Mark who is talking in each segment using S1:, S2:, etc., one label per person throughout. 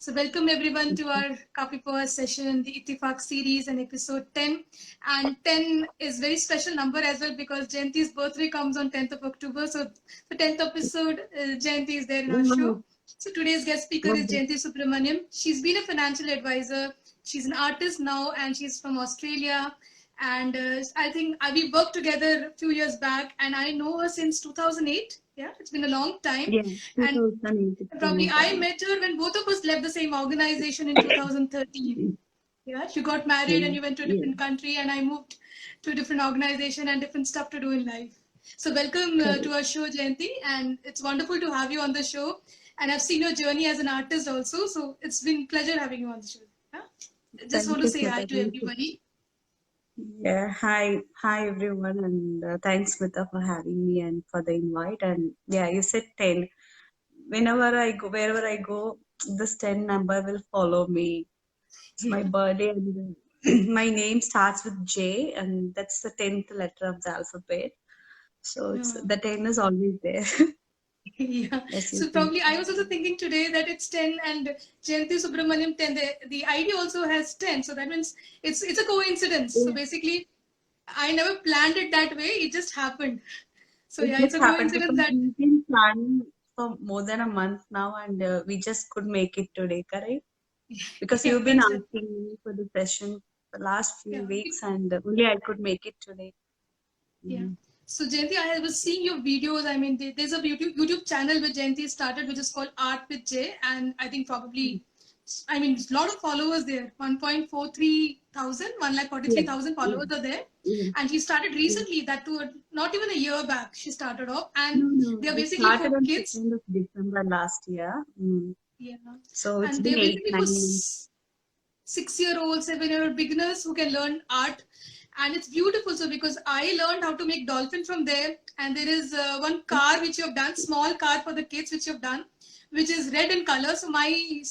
S1: So welcome everyone to our Kapi Power session, the Ittifaq series and episode 10. And 10 is very special number as well because Jayanti's birthday comes on 10th of October. So the 10th episode, Jayanti is there in our show.
S2: Wow.
S1: So today's guest speaker is Jayanti Subramaniam. She's been a financial advisor. She's an artist now and she's from Australia. And I think we worked together a few years back and I know her since 2008. Yeah, it's been a long time.
S2: Yeah,
S1: And
S2: 2008 is the
S1: probably
S2: long
S1: I
S2: time.
S1: met her when both of us left the same organization in 2013. Yeah, you got married and
S2: Yeah,
S1: you went to a
S2: yeah,
S1: different country, and I moved to a different organization and different stuff to do in life. So, welcome to
S2: correct.
S1: our show, Jayanti, and it's wonderful to have you on the show. And I've seen your journey as an artist also, so it's been pleasure having you on the show. Yeah? Just
S2: Thank
S1: want to
S2: you,
S1: say hi
S2: Smita.
S1: to
S2: Thank you.
S1: everybody.
S2: Yeah, hi everyone, and thanks, Smita, for having me and for the invite. And yeah, you said 10. Whenever I go, wherever I go, this 10 number will follow me. It's my
S1: Yeah,
S2: birthday, and my name starts with J, and that's the 10th letter of the alphabet. So it's
S1: yeah.
S2: the 10 is always there,
S1: Yeah.
S2: as you
S1: So
S2: can
S1: probably I was also
S2: see.
S1: thinking today that it's 10 and Jayanti Subramaniam 10. The ID also has 10. So that means it's a coincidence. So basically, I never planned it that way. It just happened. So
S2: It
S1: yeah, it's
S2: just
S1: a
S2: happened
S1: coincidence
S2: because
S1: that
S2: we've been planning for more than a month now, and we just could make it today, correct? Because
S1: yeah,
S2: you've been
S1: that's right.
S2: asking me for the session the last few
S1: Yeah.
S2: weeks, and only I could make it today.
S1: Yeah.
S2: Mm.
S1: So Jayanti, I was seeing your videos. I mean, there's a YouTube channel which Jayanti started, which is called Art with Jay, and I think probably, I mean, a lot of followers there. 1.43 thousand,
S2: Yeah,
S1: 1,43,000
S2: yeah,
S1: followers are there,
S2: yeah,
S1: and she started
S2: yeah.
S1: recently. That too, not even a year back. She started off, and
S2: No, no,
S1: they are
S2: I
S1: basically
S2: started
S1: for
S2: on
S1: kids.
S2: 2nd of December last year. Mm.
S1: Yeah,
S2: So it's
S1: and
S2: been
S1: they're
S2: eight,
S1: basically for
S2: 9 months.
S1: 6-year-olds, 7-year-old beginners who can learn art. And it's beautiful. So because I learned how to make dolphin from there, and there is one car which you have done, small car for the kids which you have done, which is red in color. So my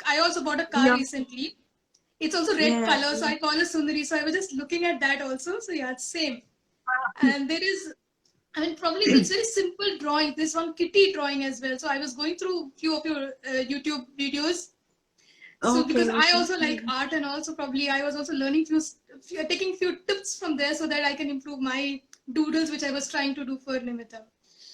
S1: I also bought a car
S2: Yeah,
S1: recently. It's also red
S2: yeah,
S1: color, so
S2: yeah.
S1: I call it Sundari. So I was just looking at that also. So yeah, it's same. And there is, I mean, probably it's very simple drawing. This one kitty drawing as well. So I was going through few of your YouTube videos, so because
S2: Okay,
S1: I
S2: okay.
S1: also like art, and also probably I was also learning taking few tips from there so that I can improve my doodles which I was trying to do for Nimitam.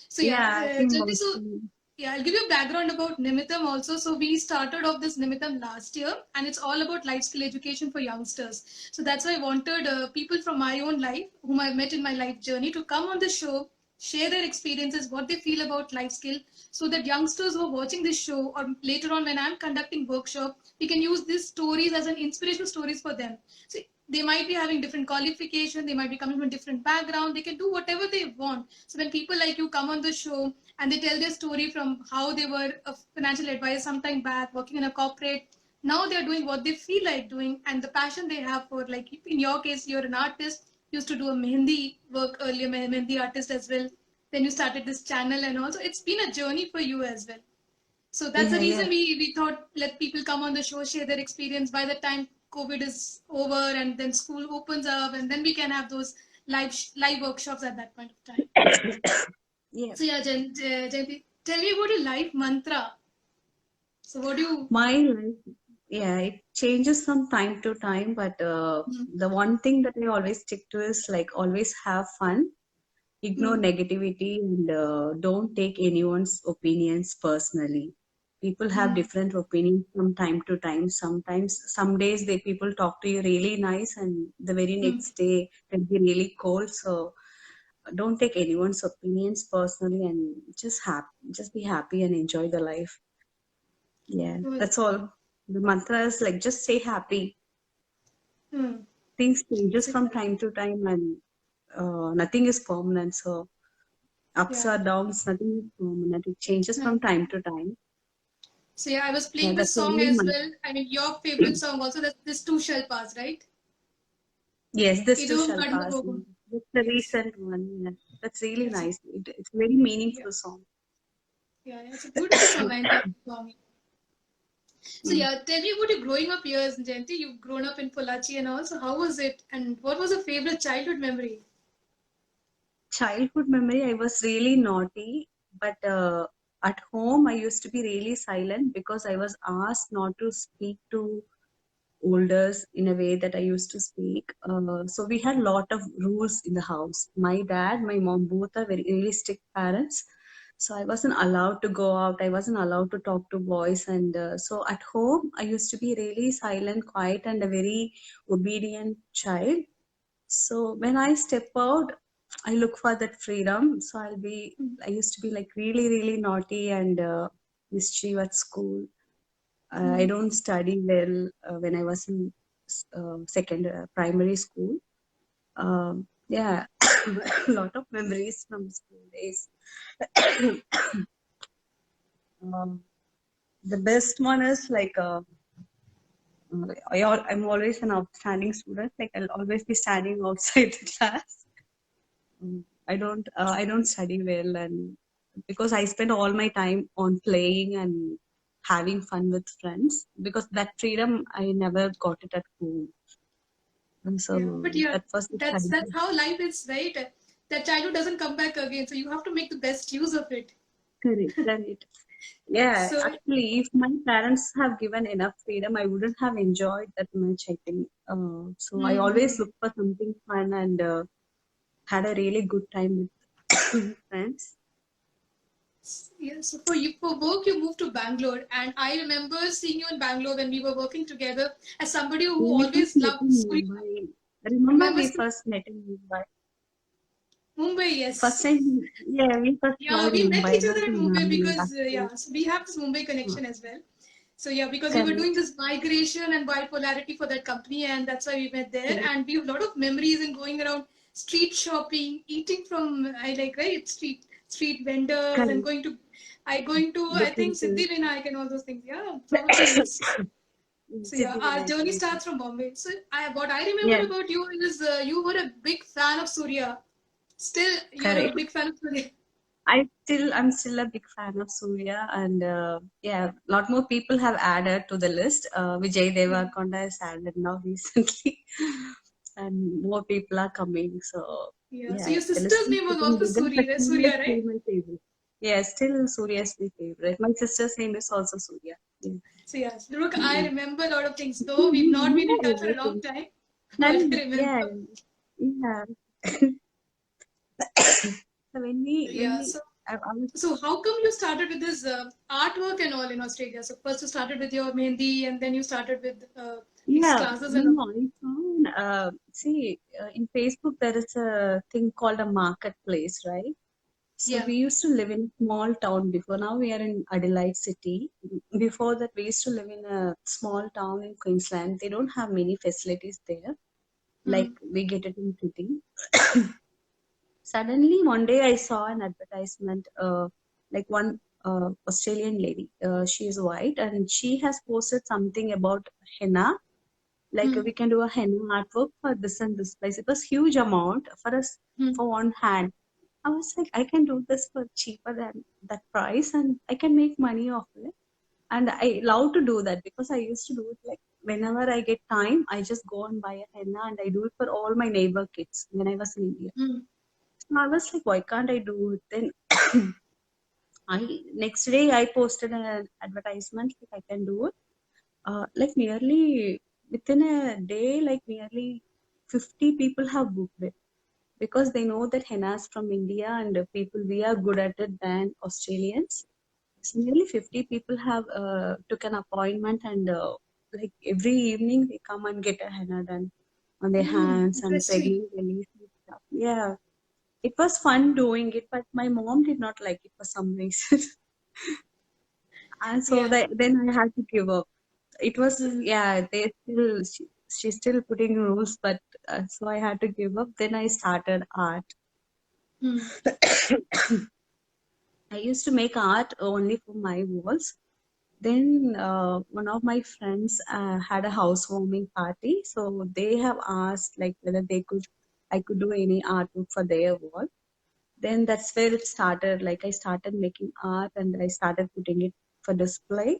S1: So yeah,
S2: Yeah, I think
S1: Jyoti, so
S2: mostly.
S1: yeah, I'll give you a background about Nimitam also. So we started off this Nimitam last year, and it's all about life skill education for youngsters. So that's why I wanted people from my own life, whom I've met in my life journey, to come on the show, share their experiences, what they feel about life skill, so that youngsters who are watching this show, or later on when I'm conducting workshop, we can use these stories as an inspirational stories for them. So they might be having different qualification, they might be coming from different background, they can do whatever they want. So when people like you come on the show and they tell their story from how they were a financial advisor sometime back, working in a corporate, now they're doing what they feel like doing, and the passion they have for, like in your case, you're an artist, used to do a mehendi work earlier, mehendi artist as well. Then you started this channel, and also it's been a journey for you as well. So that's the
S2: Yeah, yeah.
S1: reason we thought let people come on the show, share their experience. By the time COVID is over and then school opens up, and then we can have those live workshops at that point of time.
S2: Yeah.
S1: So yeah, Jayanti, tell me about your life mantra. So what do you?
S2: My life, yeah, it changes from time to time, but
S1: Hmm,
S2: the one thing that I always stick to is like always have fun, ignore
S1: hmm,
S2: negativity, and don't take anyone's opinions personally. People have
S1: hmm,
S2: different opinions from time to time. Sometimes, some days they people talk to you really nice, and the very
S1: hmm.
S2: next day they'll be really cold. So don't take anyone's opinions personally, and just be happy and enjoy the life. Yeah,
S1: Good.
S2: that's all. The mantra is like just stay happy.
S1: Hmm.
S2: Things changes
S1: So,
S2: from time to time, and nothing is permanent. So ups or
S1: yeah.
S2: downs, nothing is permanent. It changes
S1: Hmm.
S2: from time to time.
S1: So yeah, I was
S2: Yeah,
S1: playing this
S2: that's
S1: song
S2: only
S1: as
S2: my.
S1: well. I mean, your favorite song also. That this too shall pass, right?
S2: Yes, this too
S1: Idum
S2: shall
S1: kadmu
S2: pass.
S1: pogum.
S2: That's the
S1: Yes.
S2: recent one. Yeah. That's really
S1: Yes.
S2: nice. It's a very
S1: Yeah.
S2: meaningful song.
S1: Yeah. Yeah. It's a beautiful song. I love the song. So
S2: Mm.
S1: yeah, tell me about your growing up years, Jayanti. You've grown up in Pollachi and all. So how was it? And what was your favorite childhood memory?
S2: Childhood memory, I was really naughty, but at home I used to be really silent because I was asked not to speak to elders in a way that I used to speak. So we had a lot of rules in the house. My dad, my mom, both are very really strict parents. So I wasn't allowed to go out. I wasn't allowed to talk to boys. And so at home, I used to be really silent, quiet, and a very obedient child. So when I step out, I look for that freedom. So
S1: Mm.
S2: I used to be like really, really naughty and mischief at school. I don't study well when I was in second primary school. Yeah, a lot of memories from school days. um, the best one is like I'm always an outstanding student. Like I'll always be standing outside the class. I don't study well, and because I spend all my time on playing and having fun with friends, because that freedom I never got it at home. And
S1: Yeah,
S2: so
S1: but yeah,
S2: that was the
S1: that's
S2: childhood.
S1: how life is, right? That childhood doesn't come back again, so you have to make the best use of it.
S2: Correct, correct. Yeah,
S1: So,
S2: actually, if my parents have given enough freedom, I wouldn't have enjoyed that much, I think. So I always
S1: mm-hmm.
S2: look for something fun and had a really good time with friends.
S1: Yeah, so for work, you moved to Bangalore, and I remember seeing you in Bangalore when we were working together as somebody who
S2: We first
S1: always
S2: met
S1: loved
S2: in
S1: Surya.
S2: Mumbai. Remember,
S1: Remember
S2: we first met in Mumbai.
S1: Mumbai?
S2: First
S1: Yes.
S2: time, yeah, we first saw
S1: Yeah,
S2: in
S1: we met
S2: Mumbai,
S1: each
S2: not
S1: other in
S2: in
S1: Mumbai
S2: Bangalore,
S1: because
S2: actually.
S1: yeah, so we have this Mumbai connection as well. So yeah, because we were doing
S2: Correct,
S1: this migration and bipolarity for that company, and that's why we met there.
S2: correct,
S1: And we have a lot of memories in going around street shopping, eating from I like right street vendors, and
S2: correct.
S1: going to I think
S2: Different
S1: Siddhi
S2: things.
S1: Vinayak and all those things. Yeah, probably yes. So yeah, our
S2: Siddhivinayak,
S1: journey
S2: yes.
S1: starts from Bombay. So what I remember
S2: Yeah,
S1: about you is you were a big fan of Surya. Still, you're a
S2: correct.
S1: big fan of Surya.
S2: I'm still a big fan of Surya, and yeah, a lot more people have added to the list. Vijay
S1: Yeah.
S2: Deverakonda has added now recently, and more people are coming. So
S1: Yeah. So
S2: yeah,
S1: your
S2: the list
S1: sister's
S2: is
S1: name was
S2: getting
S1: also
S2: bigger, but Surya is
S1: Surya, right?
S2: still my favorite. Yeah, still Surya is my favorite. My sister's name is also Surya. Yeah.
S1: So yes, look, I
S2: Mm.
S1: remember a lot of things.
S2: You
S1: Though we've not been
S2: know
S1: in touch for a long
S2: everything.
S1: time, but I
S2: Then
S1: remember.
S2: yeah, yeah. So when
S1: Yeah.
S2: we I was
S1: So how come you started with this artwork and all in Australia? So first you started with your mehendi, and then you started with these
S2: Yeah,
S1: classes
S2: no,
S1: and all.
S2: no, I found, see, in Facebook, there is a thing called a marketplace, right? So
S1: Yeah.
S2: we used to live in a small town before. Now we are in Adelaide City. Before that, we used to live in a small town in Queensland. They don't have many facilities there, like
S1: Hmm.
S2: we get it in city. Suddenly, one day I saw an advertisement, like one Australian lady. She is white and she has posted something about henna, like
S1: Hmm.
S2: we can do a henna artwork for this and this price. It was huge amount for us
S1: Hmm.
S2: for one hand. I was like, I can do this for cheaper than that price and I can make money off it. And I love to do that because I used to do it like whenever I get time, I just go and buy a henna and I do it for all my neighbor kids when I was in India.
S1: Hmm.
S2: So I was like, why can't I do it? Then next day I posted an advertisement like I can do it. Like nearly within a day, like nearly 50 people have booked it because they know that henna is from India and people we are good at it than Australians. So nearly 50 people have took an appointment and like every evening they come and get a henna done on their
S1: Hmm.
S2: hands and
S1: Interesting.
S2: pregnant bellies and stuff. Yeah, it was fun doing it, but my mom did not like it for some reason. And so
S1: Yeah.
S2: then I had to give up. It was,
S1: Hmm.
S2: yeah, she's still putting rules, but so I had to give up. Then I started art.
S1: Hmm.
S2: I used to make art only for my walls. Then one of my friends had a housewarming party, so they have asked like whether I could do any artwork for their wall. Then that's where it started. Like I started making art and I started putting it for display.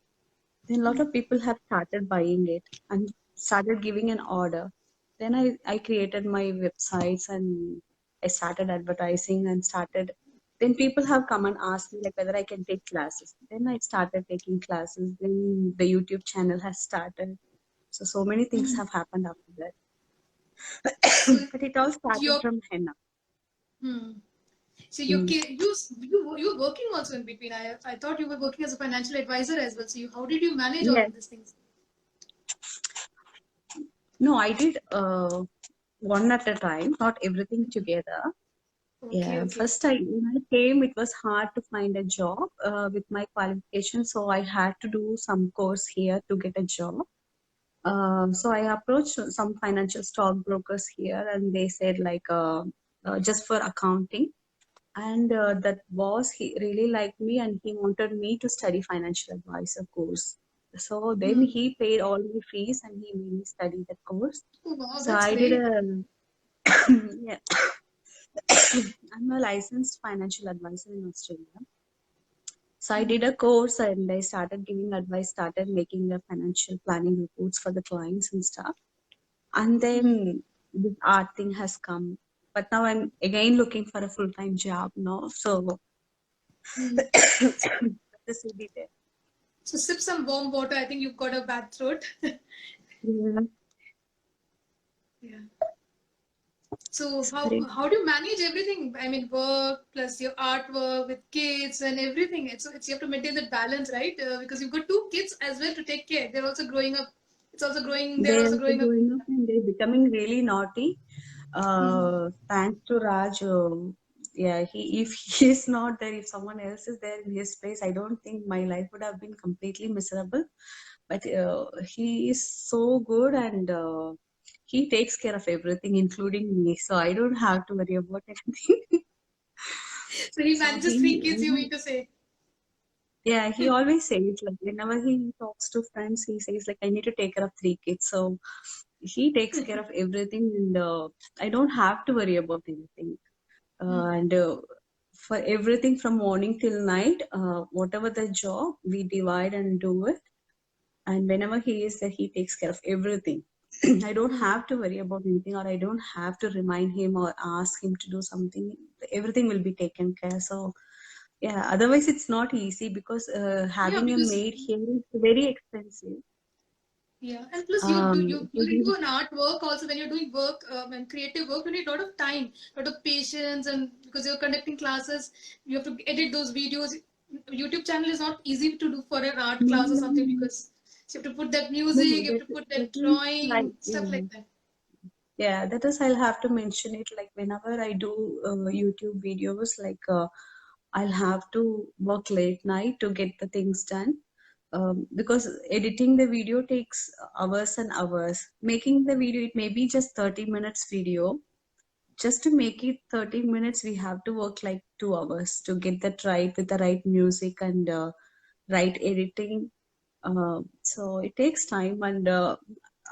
S2: Then a lot of people have started buying it and started giving an order. Then I created my websites and I started advertising and started. then people have come and asked me like whether I can take classes. Then I started taking classes. Then the YouTube channel has started. So many things
S1: Mhm.
S2: have happened after that.
S1: So
S2: But it all started
S1: your
S2: from henna.
S1: hmm. So
S2: Mm.
S1: you were working also in between. I thought you were working as a financial advisor as well. So how did you manage all
S2: Yes.
S1: of these things?
S2: No, I did one at a time, not everything together.
S1: Okay,
S2: Yeah,
S1: okay.
S2: first when I came, it was hard to find a job with my qualifications, so I had to do some course here to get a job. So I approached some financial stockbrokers here, and they said like just for accounting. And that boss, he really liked me, and he wanted me to study financial advisor course. So then
S1: Hmm.
S2: he paid all my fees, and he made me study that course.
S1: Oh, wow,
S2: So
S1: that's
S2: I did
S1: great.
S2: a yeah. I'm a licensed financial advisor in Australia. So I did a course and I started giving advice, started making the financial planning reports for the clients and stuff. And
S1: Hmm.
S2: then this art thing has come. But now I'm again looking for a full-time job now. So
S1: Hmm.
S2: this will be there.
S1: So sip some warm water. I think you've got a bad throat.
S2: Yeah.
S1: Yeah. So
S2: Sorry.
S1: how do you manage everything? I mean, work plus your artwork with kids and everything. It's you have to maintain that balance, right? Because you've got two kids as well to take care. They're also growing up. It's also growing. They're
S2: They're
S1: also
S2: also
S1: growing up.
S2: growing up and they're becoming really naughty.
S1: Hmm.
S2: Thanks to Raj. Yeah, he if he is not there, if someone else is there in his place, I don't think my life would have been completely miserable. But he is so good and he takes care of everything, including me. So I don't have to worry about anything.
S1: So he
S2: So
S1: manages three kids. You mean to say?
S2: yeah, he always says like whenever he talks to friends, he says like I need to take care of three kids. So he takes care of everything, and I don't have to worry about anything. And for everything from morning till night, whatever the job, we divide and do it. And whenever he is there, he takes care of everything. I don't
S1: Hmm.
S2: have to worry about anything, or I don't have to remind him or ask him to do something. Everything will be taken care. So yeah, otherwise it's not easy because
S1: Yeah,
S2: having a
S1: because
S2: maid here is very expensive.
S1: yeah, and plus you need to do
S2: So
S1: an artwork also when you're doing work and creative work. You need a lot of time, a lot of patience, and because you're conducting classes, you have to edit those videos. YouTube channel is not easy to do for an art
S2: no,
S1: class or
S2: no,
S1: something because you have to put that
S2: no,
S1: music, you have
S2: that
S1: to put
S2: that
S1: that
S2: is like
S1: drawing, stuff
S2: yeah.
S1: like that.
S2: Yeah, that is, I'll have to mention it like whenever I do YouTube videos, like I'll have to work late night to get the things done. Because editing the video takes hours and hours. Making the video, it may be just 30 minutes video. Just to make it 30 minutes, we have to work like 2 hours to get that right with the right music and right editing. So it takes time, and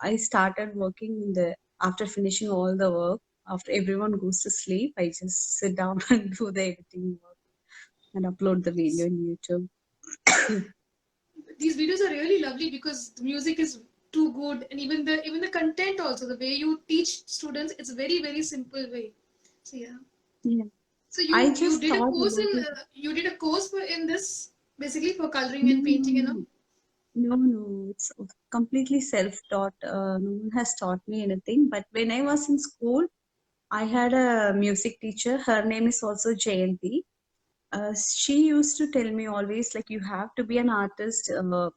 S2: I started working in the after finishing all the work. After everyone goes to sleep, I just sit down and do the editing work and upload the video in YouTube.
S1: These videos are really lovely because the music is too good, and even the content also, the way you teach students, it's very simple way. So yeah.
S2: Yeah,
S1: So
S2: I
S1: you
S2: just
S1: did a
S2: thought
S1: course
S2: about
S1: in
S2: it.
S1: you did a course in this basically for coloring
S2: No,
S1: and painting and all.
S2: no, no. It's completely self-taught. No one has taught me anything. But when I was in school, I had a music teacher. Her name is also Jayanti. She used to tell me always like you have to be an artist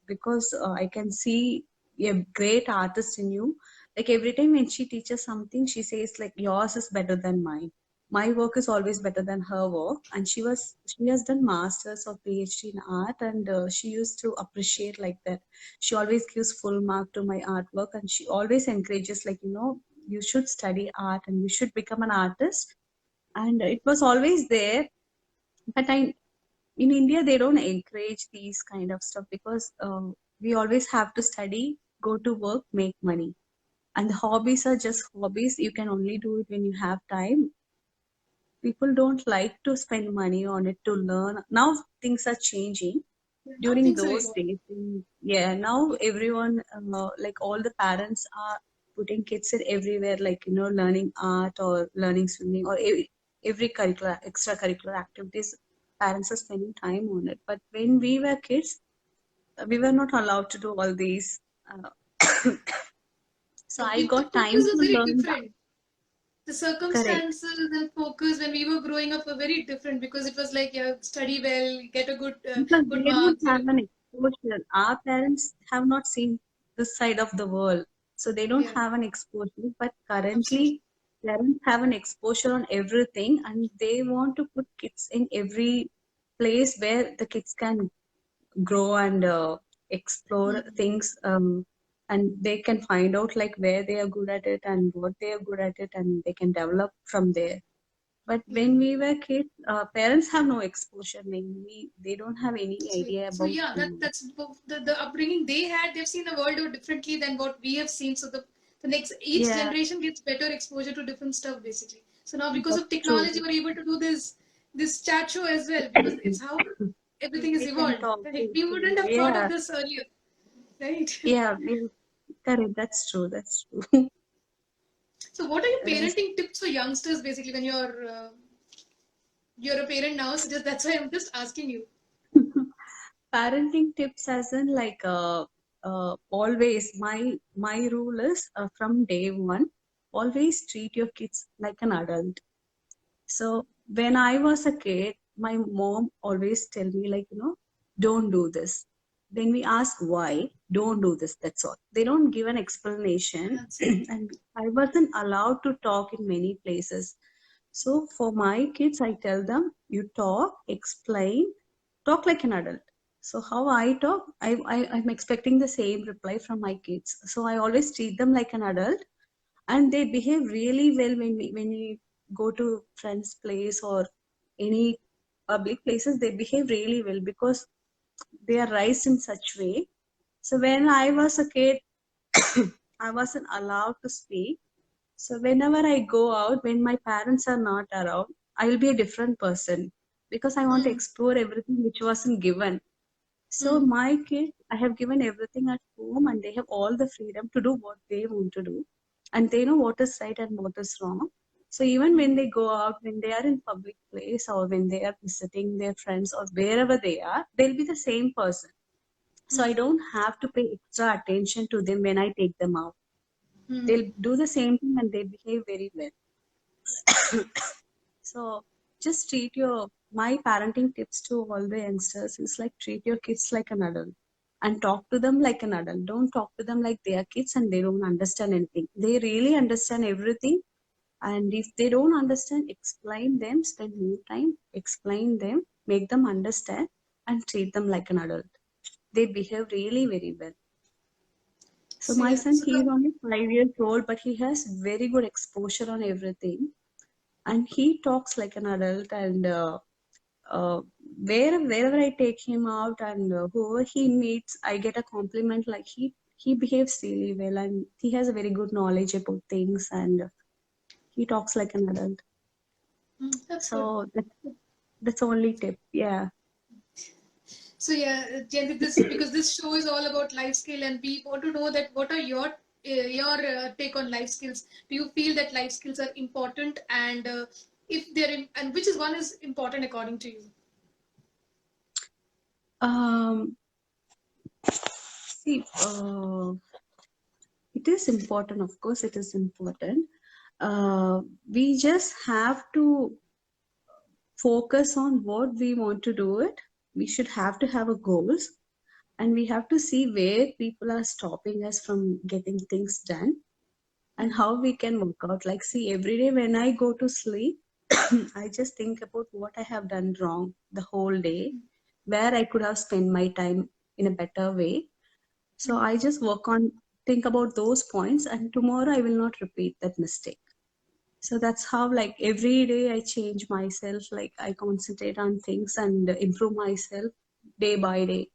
S2: because I can see a great artist in you. Like every time when she teaches something, she says like yours is better than mine. My work is always better than her work. And she has done masters or PhD in art, and she used to appreciate like that. She always gives full mark to my artwork, and she always encourages like you should study art and you should become an artist. And it was always there, but in India, they don't encourage these kind of stuff because we always have to study, go to work, make money. And the hobbies are just hobbies. You can only do it when you have time. People don't like to spend money on it to learn. Now things are changing.
S1: Now
S2: During
S1: things are
S2: those
S1: evolving.
S2: days, yeah, now everyone, like all the parents are putting kids in everywhere, like, learning art or learning swimming or every curricular, extracurricular activities, parents are spending time on it. But when we were kids, we were not allowed to do all these. Uh, so I
S1: The
S2: got
S1: focus
S2: time
S1: was
S2: to
S1: very
S2: learn that.
S1: different. The
S2: Correct.
S1: circumstances and focus when we were growing up were very different because it was like, yeah, study well, get a
S2: Because
S1: good
S2: they don't
S1: marks.
S2: have an exposure. Our parents have not seen this side of the world. So they don't
S1: Yeah,
S2: have an exposure. But
S1: absolutely.
S2: currently, parents have an exposure on everything and they want to put kids in every place where the kids can grow and explore
S1: Mm.
S2: things. And they can find out like where they are good at it and what they are good at it, and they can develop from there. But
S1: Yeah.
S2: when we were kids, parents have no exposure mainly. They don't have any idea
S1: So
S2: about
S1: yeah, that's the upbringing they had. They've seen the world differently than what we have seen. So the next each
S2: yeah,
S1: generation gets better exposure to different stuff basically. So now because
S2: that's
S1: of
S2: true.
S1: technology, we're able to do this chat show as well because it's how everything is
S2: We can
S1: evolved.
S2: talk.
S1: Right? We wouldn't have thought of
S2: Yeah,
S1: this earlier, right?
S2: yeah, correct. That's true. That's true.
S1: So what are your
S2: Uh,
S1: parenting tips for youngsters basically when you're a parent now? So just that's why I'm just asking you.
S2: Parenting tips, as in like always, my rule is from day one, always treat your kids like an adult. So when I was a kid, my mom always tell me like, don't do this. When we ask why, don't do this. That's all. They don't give an explanation,
S1: That's
S2: and I wasn't allowed to talk in many places. So for my kids, I tell them, you talk, explain, talk like an adult. So how I talk, I'm expecting the same reply from my kids. So I always treat them like an adult, and they behave really well when we go to friends place or any public places. They behave really well because they are raised in such way. So when I was a kid, I wasn't allowed to speak. So whenever I go out, when my parents are not around, I will be a different person because I want to
S1: mm,
S2: explore everything which wasn't given. So
S1: mm,
S2: my kids, I have given everything at home, and they have all the freedom to do what they want to do. And they know what is right and what is wrong. So even when they go out, when they are in public place or when they are visiting their friends or wherever they are, they'll be the same person. So I
S1: mm,
S2: don't have to pay extra attention to them when I take them out.
S1: mm.
S2: They'll do the same thing and they behave very well. So just treat my parenting tips to all the youngsters is like treat your kids like an adult and talk to them like an adult. Don't talk to them like they are kids and they don't understand anything. They really understand everything. And if they don't understand, explain them, spend more time, explain them, make them understand, and treat them like an adult. They behave really very well. So
S1: So
S2: my
S1: yeah,
S2: son, he is only 5 years old, but he has very good exposure on everything, and he talks like an adult. And uh, wherever I take him out and whoever he meets, I get a compliment. Like he behaves really well, and he has a very good knowledge about things, and he talks like an adult.
S1: that's good.
S2: So that's the only tip. Yeah.
S1: So yeah, Jayant, this because this show is all about life skill, and we want to know that what are your take on life skills? Do you feel that life skills are important, and if and which is one is important according to you?
S2: Um. See. It is important. Of course, it is important. We just have to focus on what we want to do it. We should have to have a goals, and we have to see where people are stopping us from getting things done and
S1: Mm,
S2: how we can work out. Like, see, every day when I go to sleep, I just think about what I have done wrong the whole day, where I could have spent my time in a better way. So
S1: mm.
S2: I just work on, think about those points, and tomorrow I will not repeat that mistake. So that's how, like, every day I change myself, like, I concentrate on things and improve myself day by day.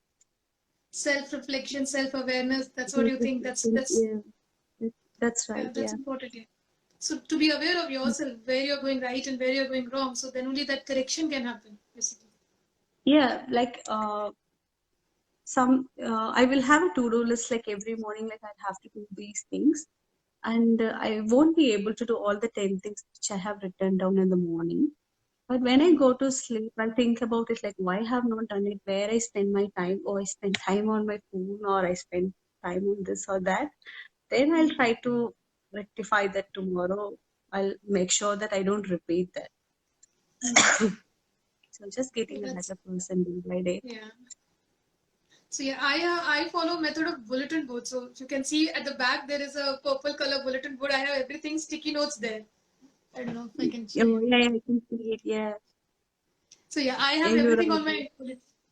S1: Self-reflection, self-awareness. That's what you think. That's
S2: Yeah, that's
S1: yeah,
S2: right.
S1: that's
S2: Yeah.
S1: important. Yeah. So to be aware of yourself, where you're going right and where you're going wrong, so then only that correction can happen, basically.
S2: Yeah, like I will have a to-do list like every morning, like I have to do these things. and I won't be able to do all the 10 things which I have written down in the morning. But when I go to sleep, I think about it like, why I have not done it? Where I spend my time, or I spend time on my phone, or I spend time on this or that. Then I'll try to rectify that tomorrow. I'll make sure that I don't repeat that. So just getting a
S1: That's
S2: better person day by day.
S1: yeah. So yeah, I follow method of bulletin board. So you can see at the back there is a purple color bulletin board. I have everything sticky notes there. I don't know if I can show
S2: Oh,
S1: you.
S2: yeah, I can see it. Yeah.
S1: So yeah, I
S2: Yeah,
S1: have
S2: you're
S1: everything on
S2: right.
S1: my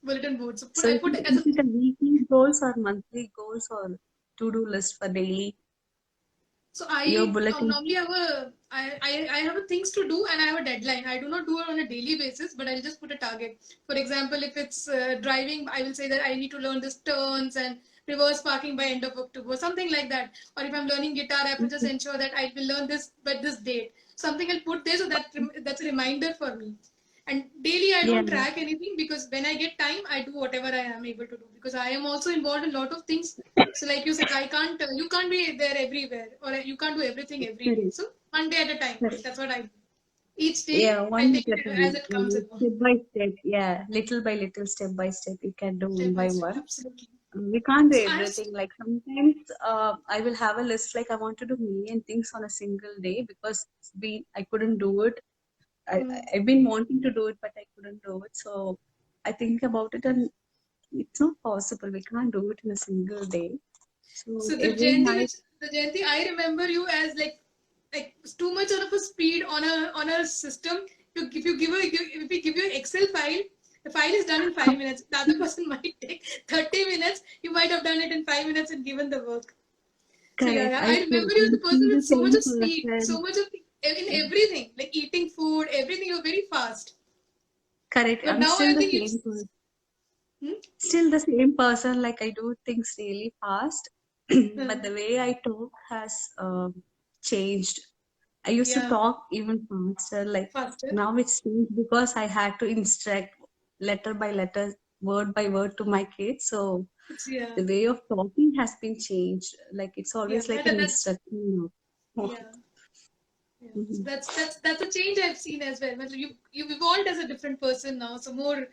S1: bulletin board. So
S2: So
S1: I
S2: is
S1: put
S2: it,
S1: as
S2: is
S1: a
S2: it a weekly goals or monthly goals or to-do list for daily?
S1: so
S2: Your
S1: I
S2: bulletin.
S1: normally have I have a things to do and I have a deadline. I do not do it on a daily basis, but I'll just put a target. For example, if it's driving, I will say that I need to learn this turns and reverse parking by end of October, something like that. Or if I'm learning guitar, I have to just
S2: Mhm.
S1: ensure that I will learn this by this date. Something I'll put there so that's a reminder for me. And daily, I
S2: Yeah,
S1: don't track anything because when I get time, I do whatever I am able to do because I am also involved in a lot of things. So, like you said, I can't, you can't be there everywhere or you can't do everything every day.
S2: correct,
S1: So, one day at a time.
S2: correct.
S1: That's what I do. Each day,
S2: Yeah,
S1: I
S2: one
S1: take
S2: at a
S1: it as
S2: time.
S1: it comes along.
S2: Step by step. Yeah, little by little, step by step, you can do one
S1: Step by
S2: by
S1: step,
S2: one.
S1: absolutely.
S2: We can't do
S1: So, I have,
S2: everything. Like sometimes I will have a list like I want to do million things on a single day because I couldn't do it.
S1: mm.
S2: I've been wanting to do it, but I couldn't do it. So I think about it, and it's not possible. We can't do it in a single day. So
S1: So
S2: every night,
S1: The Jayanti, I remember you as like too much of a speed on a system. If you if we give you an Excel file, the file is done in 5 minutes. The other person might take 30 minutes. You might have done it in 5 minutes and given the work. So
S2: correct.
S1: I remember you as a
S2: I'm
S1: person
S2: still
S1: with
S2: the
S1: so much
S2: same
S1: of speed, so
S2: person.
S1: much of in everything, like eating food, everything. You're very fast.
S2: Correct.
S1: But
S2: I'm
S1: now
S2: still
S1: I
S2: the
S1: think
S2: same
S1: it's
S2: person.
S1: hmm?
S2: Still the same person. Like I do things really fast, but
S1: Hmm.
S2: the way I talk has changed. I used to
S1: Yeah,
S2: talk even faster. Like
S1: faster.
S2: now it's changed because I had to instruct letter by letter, word by word to my kids. So
S1: Yeah,
S2: the way of talking has been changed. Like it's
S1: yeah.
S2: always like an instruction now.
S1: Yeah. Yeah. So
S2: Mhm.
S1: that's a change I've seen as well. Matlab, you've evolved as a different person now, so more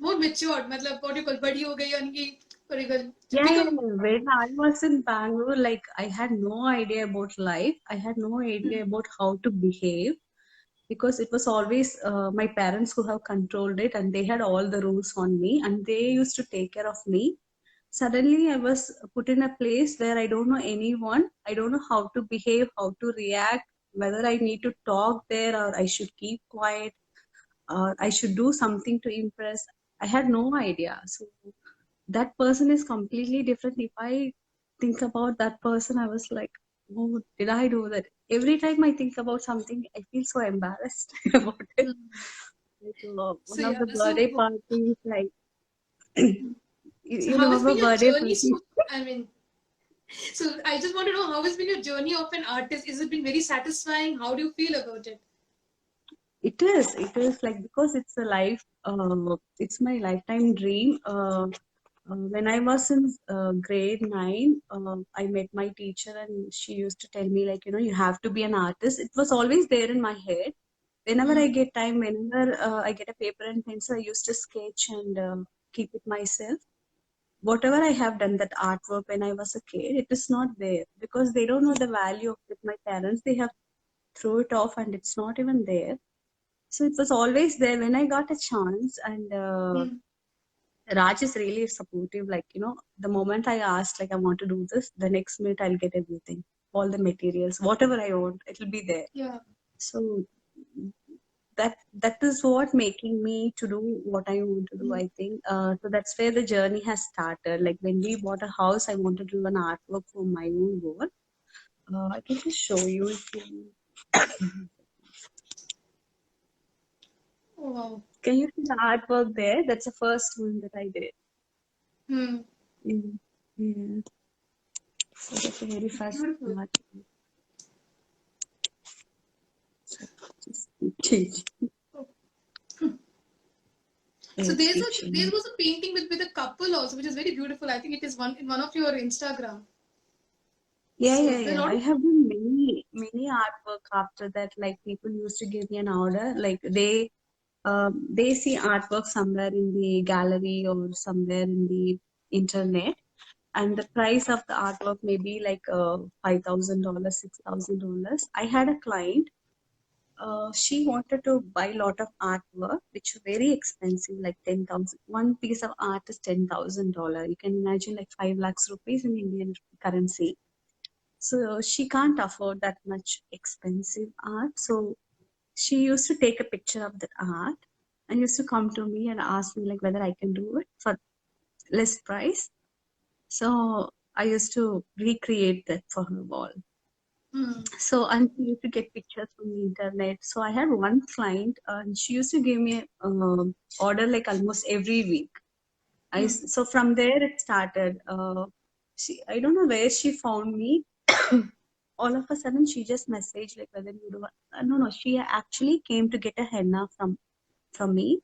S1: matured. मतलब what you call बड़ी हो गई यानी कि what you call you
S2: Yeah, yeah,
S1: become
S2: yeah. When I was in Bangalore, like I had no idea about life. I had no idea about how to behave because it was always my parents who have controlled it and they had all the rules on me and they used to take care of me. Suddenly, I was put in a place where I don't know anyone. I don't know how to behave, how to react, whether I need to talk there or I should keep quiet or I should do something to impress. I had no idea. So that person is completely different. If I think about that person, I was like, oh, did I do that? Every time I think about something, I feel so embarrassed about it. Like,
S1: so
S2: one of
S1: yeah.
S2: the birthday parties, like,
S1: So
S2: you
S1: how has
S2: remember
S1: been your
S2: birthday
S1: journey?
S2: parties?
S1: So I mean, so I just want to know how has been your journey of an artist? Is it been very satisfying? How do you feel about it?
S2: It is like because it's a life, it's my lifetime dream. When I was in grade 9, I met my teacher and she used to tell me, like, you have to be an artist. It was always there in my head. Whenever I
S1: Hmm.
S2: get time, whenever I get a paper and pencil, I used to sketch and keep it myself. Whatever I have done, that artwork when I was a kid, it is not there because they don't know the value of it. My parents, they have throw it off and it's not even there. So it was always there when I got a chance. And
S1: Hmm.
S2: Raj is really supportive. Like, the moment I asked, like, I want to do this, the next minute I'll get everything, all the materials, whatever I want, it'll be there.
S1: Yeah.
S2: So that is what making me to do what I want to do,
S1: Hmm.
S2: I think. So that's where the journey has started. Like when we bought a house, I wanted to do an artwork for my own wall. I can just show you if you
S1: Oh, wow.
S2: can you see the artwork there? That's the first one that I did.
S1: Hmm.
S2: Yeah. Yeah. So that's the very first
S1: Beautiful.
S2: part. So just change.
S1: Oh. So
S2: Let's keep
S1: there
S2: changing.
S1: was a painting with a couple also, which is very beautiful. I think it is one in one of your Instagram.
S2: Yeah,
S1: So
S2: yeah,
S1: there are a
S2: yeah.
S1: lot
S2: I
S1: of
S2: have done many artwork after that. Like people used to give me an order. Like they see artwork somewhere in the gallery or somewhere in the internet, and the price of the artwork may be like $5,000, $6,000. I had a client. She wanted to buy a lot of artwork, which is very expensive, like 10,000. One piece of art is $10,000. You can imagine like 5 lakhs rupees in Indian currency. So she can't afford that much expensive art. So she used to take a picture of that art and used to come to me and ask me like whether I can do it for less price. So I used to recreate that for her wall.
S1: hmm,
S2: So and she used to get pictures from the internet. So I had one client and she used to give me order like almost every week.
S1: hmm,
S2: So from there it started. I don't know where she found me. All of a sudden she just messaged like whether you do. No, she actually came to get a henna from me,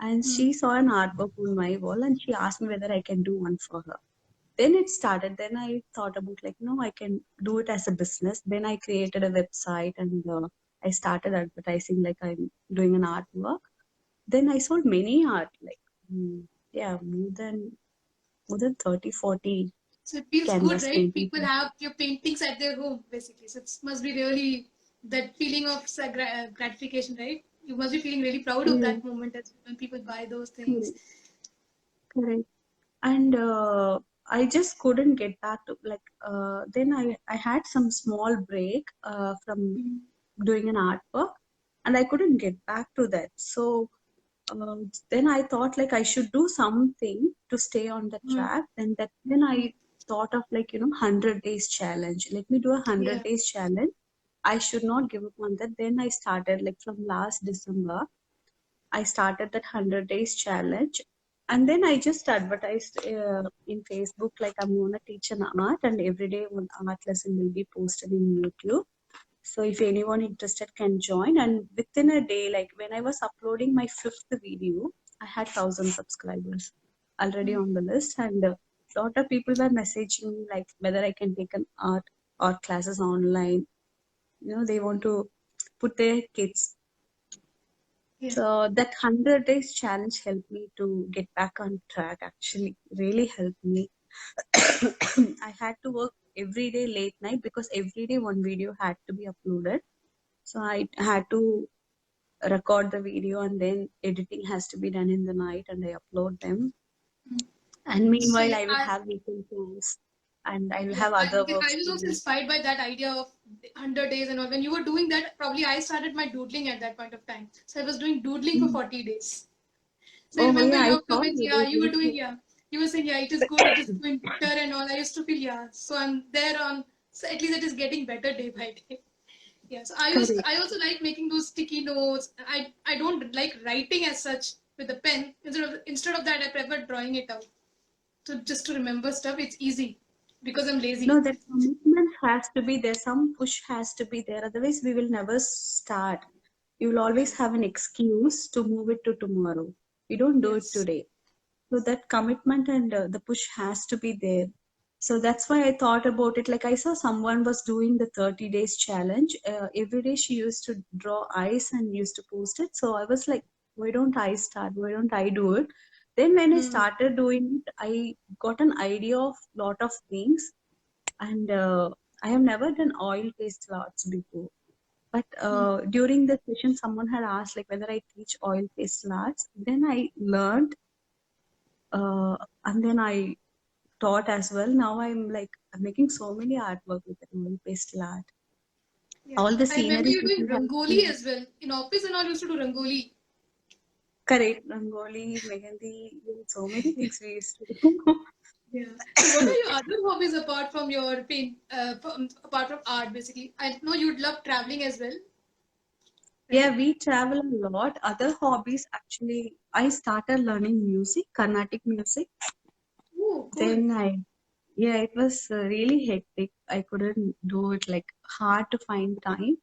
S2: and
S1: hmm,
S2: she saw an artwork on my wall and she asked me whether I can do one for her. Then it started. Then I thought about like no, I can do it as a business. Then I created a website and I started advertising like I'm doing an artwork. Then I sold many art like yeah, more than 30, 40
S1: so it feels good,
S2: canvas
S1: right?
S2: paintings.
S1: People have your paintings at their home, basically. So it must be really that feeling of gratification, right? You must be feeling really proud of
S2: Yeah,
S1: that moment as when people buy those things.
S2: correct, correct. And I just couldn't get back to like then I had some small break from
S1: Mm,
S2: doing an artwork, and I couldn't get back to that. So then I thought like I should do something to stay on the
S1: mm,
S2: track. Then
S1: mm.
S2: I thought of like 100 days challenge. Let me do a hundred
S1: Yeah.
S2: days challenge. I should not give up on that. Then I started like from last December. I started that 100 days challenge. And then I just advertised in Facebook like I'm going to teach an art, and every day one art lesson will be posted in YouTube. So if anyone interested can join. And within a day, like when I was uploading my fifth video, I had 1,000 subscribers already
S1: Mm.
S2: on the list. And a lot of people were messaging me like whether I can take an art classes online. They want to put their kids.
S1: Yeah.
S2: So that 100 days challenge helped me to get back on track, actually, really helped me. I had to work every day late night because every day one video had to be uploaded. So I had to record the video and then editing has to be done in the night and I upload them.
S1: Mm.
S2: And
S1: So
S2: meanwhile,
S1: yeah,
S2: I will have weekend plans and I will
S1: yeah,
S2: have other
S1: because I
S2: works
S1: was
S2: to
S1: also
S2: do.
S1: inspired by that idea of 100 days and all. When you were doing that, probably I started my doodling at that point of time. So I was doing doodling for
S2: Mm.
S1: 40 days. So I
S2: Oh,
S1: remember
S2: yeah, I
S1: your
S2: saw
S1: comments,
S2: you.
S1: yeah, you were doing, yeah. You were saying, yeah, it is good, it is doing better and all. I used to feel, yeah. So I'm there on, so at least it is getting better day by day. Yeah, so
S2: Correct.
S1: I also like making those sticky notes. I don't like writing as such with a pen. Instead of that, I prefer drawing it out. So just to remember stuff, it's easy because I'm lazy.
S2: No, that commitment has to be there. Some push has to be there. Otherwise, we will never start. You will always
S1: Yes.
S2: have an excuse to move it to tomorrow. We don't do it
S1: Yes.
S2: today. So that commitment and the push has to be there. So that's why I thought about it. Like I saw someone was doing the 30 days challenge. Every day she used to draw eyes and used to post it. So I was like, why don't I start? Why don't I do it? Then when I
S1: Hmm.
S2: started doing it, I got an idea of lot of things. And I have never done oil based arts before. But
S1: Hmm.
S2: during the session, someone had asked like whether I teach oil based arts. Then I learned, and then I taught as well. Now I'm making so many artwork with oil pastel art.
S1: Yeah.
S2: All the
S1: I remember
S2: sceneries
S1: you
S2: that
S1: doing
S2: you have
S1: rangoli
S2: seen.
S1: as well. In office and all, you used to do rangoli.
S2: Correct, Rangoli, Mehendi, so many things we used to do.
S1: Yeah. So what are your other hobbies apart from your apart from art, basically? I know you'd love traveling as well, right?
S2: Yeah, we travel a lot. Other hobbies, actually, I started learning music, Carnatic music.
S1: Oh, cool.
S2: Then yeah, it was really hectic. I couldn't do it, like hard to find time.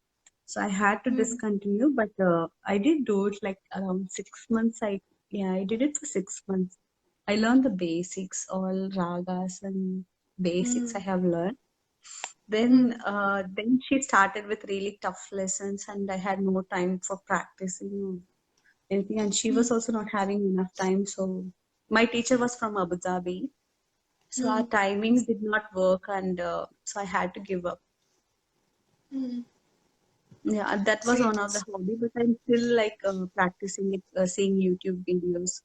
S2: So I had to
S1: Hmm.
S2: discontinue, but I did do it like around 6 months. Yeah, I did it for 6 months. I learned the basics, all ragas and basics I
S1: Hmm.
S2: have learned. Then she started with really tough lessons, and I had no time for practicing anything. And she was also not having enough time. So my teacher was from Abu Dhabi, so our timings did not work, and so I had to give up. Yeah, that was one
S1: Sweet.
S2: of the hobby, but I'm still like practicing it, seeing YouTube videos,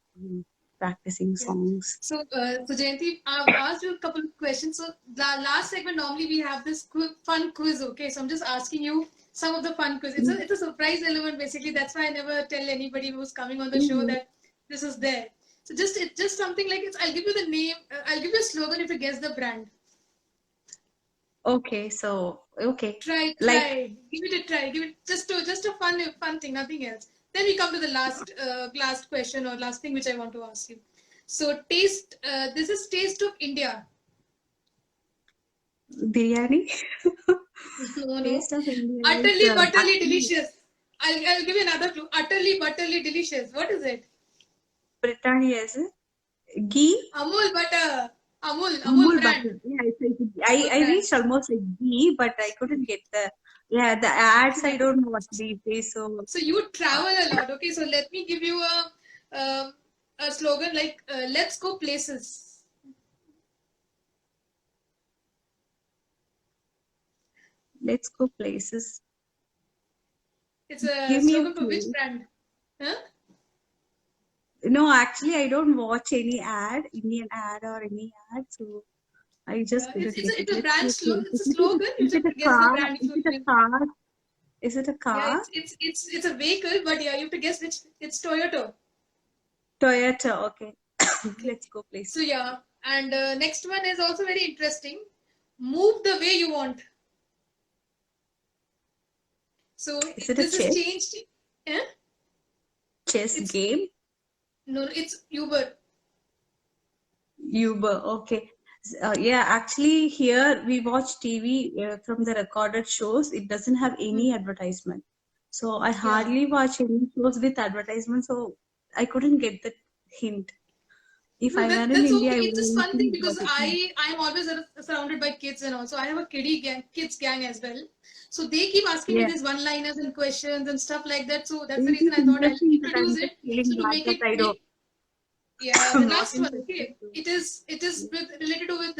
S2: practicing
S1: Yeah.
S2: songs.
S1: So Jayanti, I've asked you a couple of questions. So the last segment, normally we have this fun quiz. Okay, so I'm just asking you some of the fun quiz.
S2: Mm-hmm.
S1: It's a surprise element basically. That's why I never tell anybody who's coming on the show
S2: Mm-hmm.
S1: that this is there. So it's just something like it's. I'll give you the name. I'll give you a slogan if you guess the brand.
S2: Okay, so okay,
S1: Try,
S2: like
S1: try. Give it a try. Give it just a fun thing, nothing else. Then we come to the last question or last thing which I want to ask you. So taste. This is Taste of India.
S2: biryani.
S1: No, no.
S2: Taste of India is
S1: Utterly butterly
S2: actually
S1: delicious. I'll give you another clue. Utterly butterly delicious. What is it?
S2: Britannia is it? Ghee.
S1: Amul butter. Amul
S2: Amul
S1: brand.
S2: butter. Yeah,
S1: Amul
S2: I
S1: brand.
S2: reached almost like ghee, but I couldn't get the ads. I
S1: Yeah.
S2: don't watch these days, so
S1: So you
S2: uh,
S1: travel a lot. Okay, so let me give you a slogan like "Let's go places."
S2: let's go places.
S1: It's a
S2: Give me a
S1: slogan for which
S2: clue.
S1: brand? Huh?
S2: No, actually, I don't watch any Indian ad or any ad, so I just couldn't get it.
S1: It's a
S2: Let's
S1: brand
S2: go
S1: it's
S2: places.
S1: a slogan. You
S2: Is
S1: just
S2: it a
S1: guess the
S2: car?
S1: brand.
S2: Is it a car? Is it a
S1: Yeah,
S2: car?
S1: it's a vehicle, but yeah, you have to guess which. It's Toyota.
S2: Toyota. Okay.
S1: Okay.
S2: Let's go
S1: So
S2: places.
S1: yeah, and next one is also very interesting. Move the way you want. So
S2: Is it a
S1: this is
S2: chess?
S1: changed. Eh?
S2: Chess
S1: It's
S2: game?
S1: no, it's Uber.
S2: Uber. Okay. Yeah, actually, here we watch TV from the recorded shows. It doesn't have any advertisement. So I
S1: Yeah.
S2: hardly watch any shows with advertisement. So I couldn't get the hint. If
S1: No,
S2: I were in
S1: that's
S2: India,
S1: okay.
S2: I would
S1: It's just
S2: have
S1: fun thing
S2: easily got
S1: because
S2: it.
S1: I'm always surrounded by kids and also I have a kids gang as well. So they keep asking me
S2: Yeah.
S1: these one-liners and questions and stuff like that. So that's the
S2: It
S1: reason
S2: is
S1: I thought I'll
S2: interesting, but
S1: introduce
S2: I'm
S1: it.
S2: just feeling
S1: So to
S2: bad
S1: make
S2: that
S1: it
S2: I don't.
S1: yeah, the
S2: I'm not
S1: last one.
S2: interested.
S1: Okay, it is related to with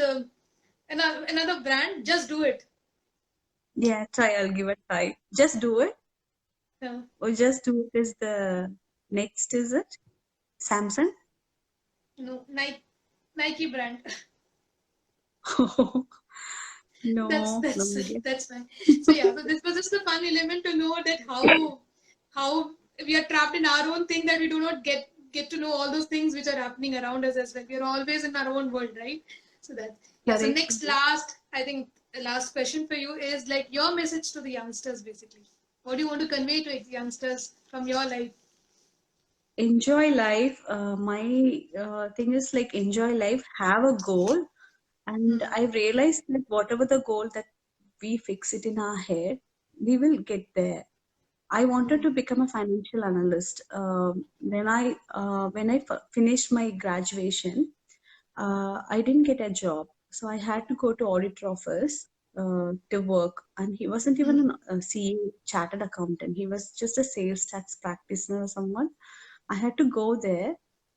S1: another brand. Just do it.
S2: Yeah, try. I'll give it a try. Just do it.
S1: Yeah.
S2: Or just do it is the next, is it? Samsung?
S1: No, Nike brand.
S2: No, no
S1: That's
S2: idea.
S1: that's fine. So yeah, so this was just a fun element to know that how we are trapped in our own thing that we do not get to know all those things which are happening around us as well. We are always in our own world, right? So that yeah. So
S2: Correct.
S1: next last, I think the last question for you is like your message to the youngsters basically. What do you want to convey to youngsters from your life?
S2: Enjoy life. My thing is like enjoy life, have a goal. And
S1: Hmm.
S2: I've realized that whatever the goal that we fix it in our head, we will get there. I wanted to become a financial analyst. When I finished my graduation, I didn't get a job, so I had to go to auditor office to work. And he wasn't even a CA, chartered accountant. He was just a sales tax practitioner or someone. I had to go there.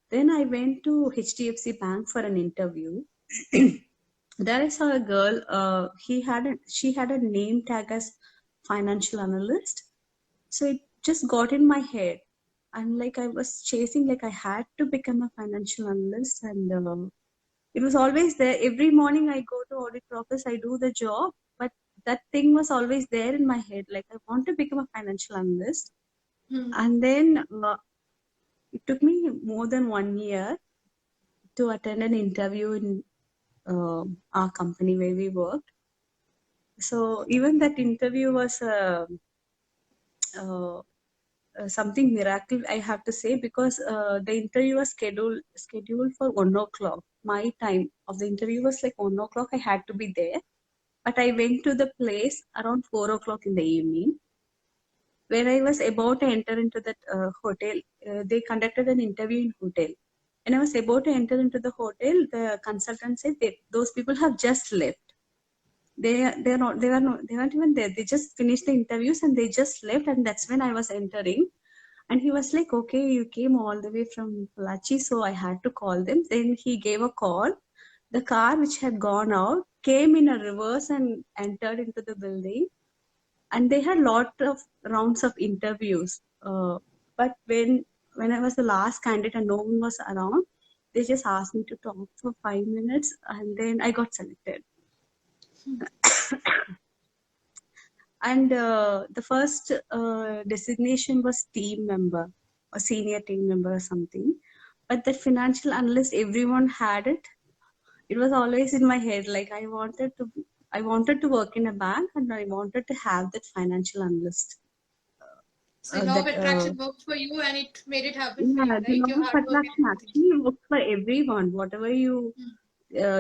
S2: Then I went to HDFC Bank for an interview. There I saw a girl. She had a name tag as financial analyst. So it just got in my head, and like I was chasing, like I had to become a financial analyst, and it was always there. Every morning I go to audit office, I do the job, but that thing was always there in my head. Like I want to become a financial analyst,
S1: Hmm.
S2: and then it took me more than 1 year to attend an interview in our company where we worked. So even that interview was uh, something miracle, I have to say, because the interview was scheduled for 1 o'clock. My time of the interview was like 1 o'clock. I had to be there, but I went to the place around 4 o'clock in the evening. When I was about to enter into that hotel, they conducted an interview in hotel. When I was about to enter into the hotel, the consultant said that those people have just left. they weren't even there. They just finished the interviews and they just left, and that's when I was entering. And he was like, okay, you came all the way from Polachi, so I had to call them. Then he gave a call. The car which had gone out came in a reverse and entered into the building. And they had lot of rounds of interviews. But when I was the last candidate and no one was around, they just asked me to talk for 5 minutes, and then I got selected. And the first designation was team member, a senior team member or something. But that financial analyst, everyone had it. It was always in my head. Like I wanted to work in a bank, and I wanted to have that financial analyst.
S1: So law of
S2: That
S1: attraction worked for you and it made it happen for
S2: Yeah,
S1: you,
S2: the
S1: right?
S2: law
S1: Your
S2: of
S1: hard work
S2: attraction
S1: and everything.
S2: actually works for everyone. Whatever you
S1: Hmm.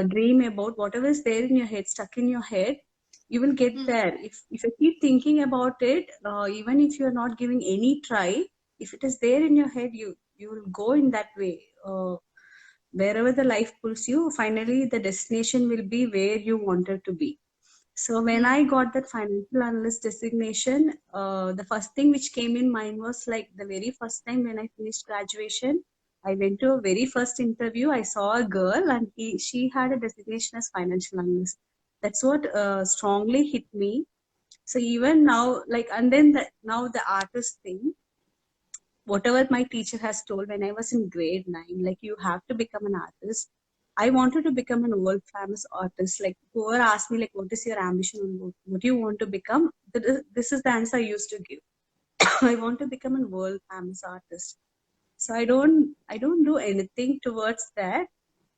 S2: dream about, whatever is there in your head, stuck in your head, you will get
S1: Hmm.
S2: there. If you keep thinking about it, even if you're not giving any try, if it is there in your head, you will go in that way. Wherever the life pulls you, finally the destination will be where you wanted to be. So when
S1: Hmm.
S2: I got that financial analyst designation, the first thing which came in mind was like the very first time when I finished graduation, I went to a very first interview. I saw a girl and she had a designation as financial analyst. That's what strongly hit me. So even now, like, and then now the artist thing, whatever my teacher has told when I was in grade 9, like you have to become an artist. I wanted to become an world famous artist. Like whoever asked me, like, what is your ambition and what do you want to become? This is the answer I used to give. I want to become a world famous artist. So I don't do anything towards that.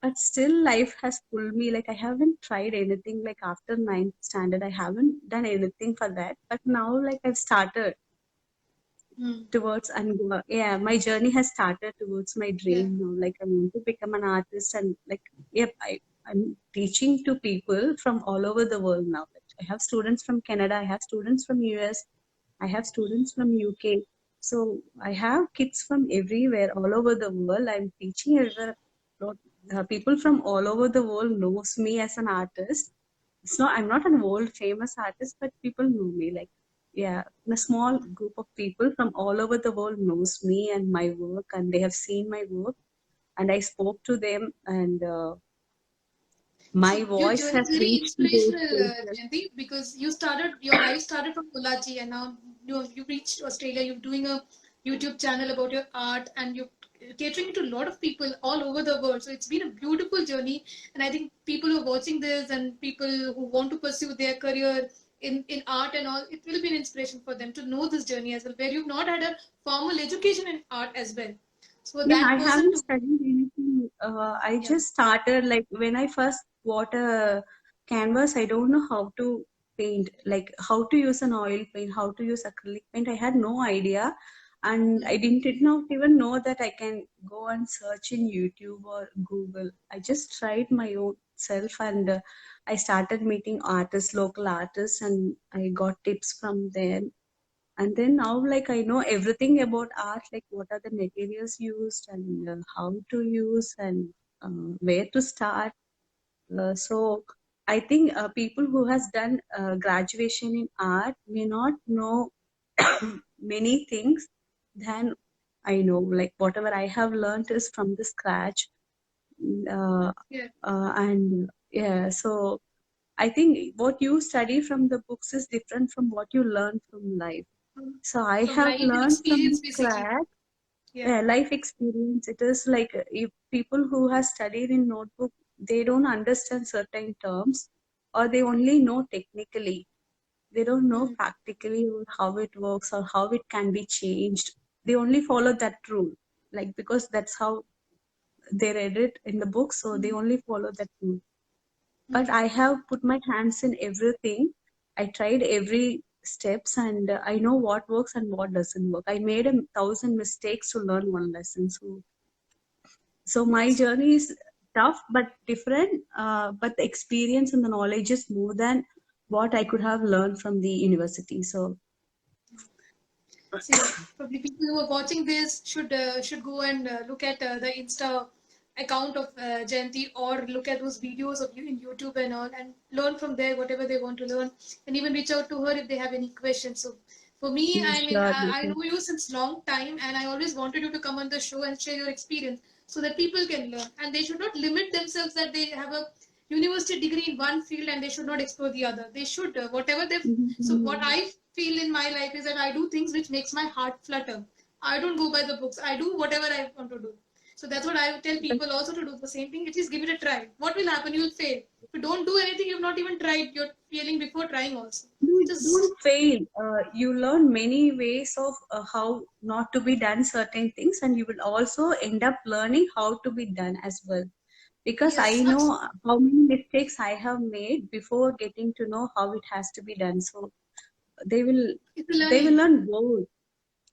S2: But still life has pulled me. Like I haven't tried anything like after ninth standard. I haven't done anything for that. But now like I've started
S1: Hmm.
S2: towards and yeah, my journey has started towards my
S1: Yeah.
S2: dream now. Like I want to become an artist and like yep, I'm teaching to people from all over the world now. Like, I have students from Canada, I have students from US, I have students from UK. So I have kids from everywhere, all over the world. I'm teaching everywhere. Lot- People from all over the world knows me as an artist. I'm not an world famous artist, but people know me. Like yeah, a small group of people from all over the world knows me and my work, and they have seen my work, and I spoke to them, and
S1: So
S2: my
S1: your
S2: voice
S1: journey is
S2: has
S1: very
S2: reached to those
S1: inspirational,
S2: places.
S1: Jayanti, because your life started from Kolachi and now you reached Australia. You're doing a YouTube channel about your art and you're catering to a lot of people all over the world. So it's been a beautiful journey, and I think people who are watching this and people who want to pursue their career in art and all, it will be an inspiration for them to know this journey as well, where you've not had a formal education in art as well. So for
S2: Yeah,
S1: that
S2: I
S1: person
S2: haven't
S1: to,
S2: studied anything. I
S1: yeah.
S2: just started like when I first bought a canvas, I don't know how to paint, like how to use an oil paint, how to use acrylic paint. I had no idea. And I did not even know that I can go and search in YouTube or Google. I just tried my own self and I started meeting artists, local artists, and I got tips from them. And then now like I know everything about art, like what are the materials used and how to use and where to start. So I think people who has done graduation in art may not know many things than I know. Like whatever I have learned is from the scratch. uh,
S1: Yeah.
S2: and yeah, so I think what you study from the books is different from what you learn from life. So I
S1: From
S2: have
S1: life and
S2: learned from the
S1: experience basically.
S2: scratch.
S1: Yeah.
S2: Yeah, life experience. It is like if people who have studied in notebook, they don't understand certain terms, or they only know technically. They don't know
S1: Mm.
S2: practically how it works or how it can be changed. They only follow that rule, like because that's how they read it in the book, so they
S1: Mm.
S2: only follow that rule. But
S1: Mm.
S2: I have put my hands in everything. I tried every steps, and I know what works and what doesn't work. I made 1,000 mistakes to learn one lesson. So my
S1: So,
S2: journey is tough but different. But the experience and the knowledge is more than what I could have learned from the university. So
S1: so yeah, probably people who are watching this should go and look at the Insta account of Jayanti, or look at those videos of you in YouTube and all, and learn from there whatever they want to learn, and even reach out to her if they have any questions. So for me,
S2: Yeah,
S1: I mean,
S2: sure,
S1: I
S2: Nitya.
S1: know you since long time, and I always wanted you to come on the show and share your experience so that people can learn, and they should not limit themselves that they have a university degree in one field and they should not explore the other. They should whatever they. So what
S2: Mhm.
S1: I feel in my life is that I do things which makes my heart flutter. I don't go by the books. I do whatever I want to do. So that's what I would tell
S2: But
S1: people also to do the same thing. At least give it a try. What will happen? You will fail. If you don't do anything, you've not even tried. You're failing before trying also.
S2: don't
S1: Just
S2: fail. You learn many ways of how not to be done certain things, and you will also end up learning how to be done as well. Because I
S1: yes,
S2: know how many mistakes I have made before getting to know how it has to be done. So they will
S1: it's a
S2: they will
S1: learning.
S2: learn both.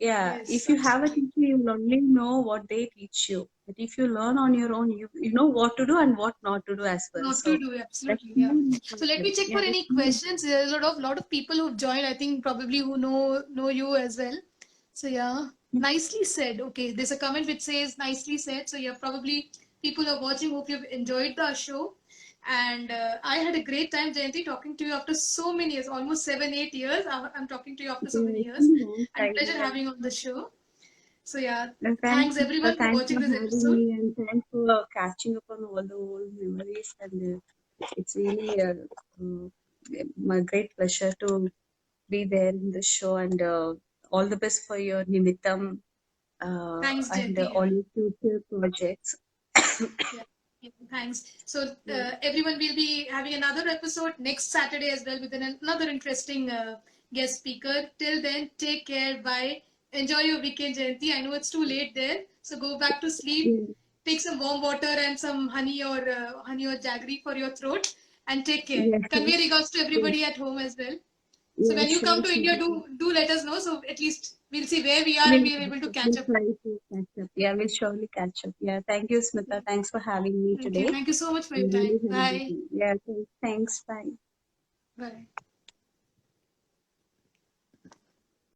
S2: Yeah,
S1: Yes,
S2: if you have a
S1: absolutely.
S2: teacher, you will only know what they teach you. But if you learn on your own, you know what to do and what not to do as well.
S1: Not
S2: So
S1: to do,
S2: that's
S1: absolutely, yeah.
S2: more
S1: So let me
S2: important.
S1: check for
S2: Yeah, that's
S1: any
S2: more
S1: questions. There's a lot of people who've joined. I think probably who know you as well. So yeah,
S2: important.
S1: nicely said. Okay, there's a comment which says nicely said. So yeah, probably people are watching. Hope you've enjoyed the show. And I had a great time, Jayanti, talking to you after so many years, almost 7, 8 years. I'm talking to you after so
S2: Yeah,
S1: many
S2: it's
S1: years,
S2: been a long
S1: and
S2: time.
S1: pleasure
S2: Yeah.
S1: having you on the show. So yeah,
S2: Thanks,
S1: thanks everyone for
S2: thanks
S1: watching
S2: for
S1: this
S2: having
S1: episode.
S2: me and thanks for catching up on all the old memories. And it's really my great pleasure to be there in the show. And all the best for your Nimittam
S1: Thanks,
S2: and
S1: Jayanti.
S2: all
S1: Yeah.
S2: your future projects.
S1: Yeah, yeah, thanks. So
S2: Yeah.
S1: everyone will be having another episode next Saturday as well with another interesting guest speaker. Till then, take care. Bye. Enjoy your weekend, Jayanti. I know it's too late there, so go back to sleep.
S2: Yeah.
S1: Take some warm water and some honey or jaggery for your throat, and take care.
S2: Yeah,
S1: Convey regards to
S2: yeah,
S1: everybody at home as well. So
S2: yeah,
S1: when you come
S2: sure,
S1: to
S2: sure.
S1: India, do let us know. So at least we'll see where we are and
S2: We'll
S1: we're able
S2: catch
S1: to
S2: up.
S1: catch
S2: We'll
S1: up.
S2: try to catch up. Yeah, we'll surely catch up. Yeah, thank you, Smita. Thanks for having me
S1: Thank you.
S2: today.
S1: Thank you so much for
S2: I
S1: your
S2: really
S1: time.
S2: had a good
S1: Bye.
S2: time. Yeah, thanks. Bye.
S1: Bye.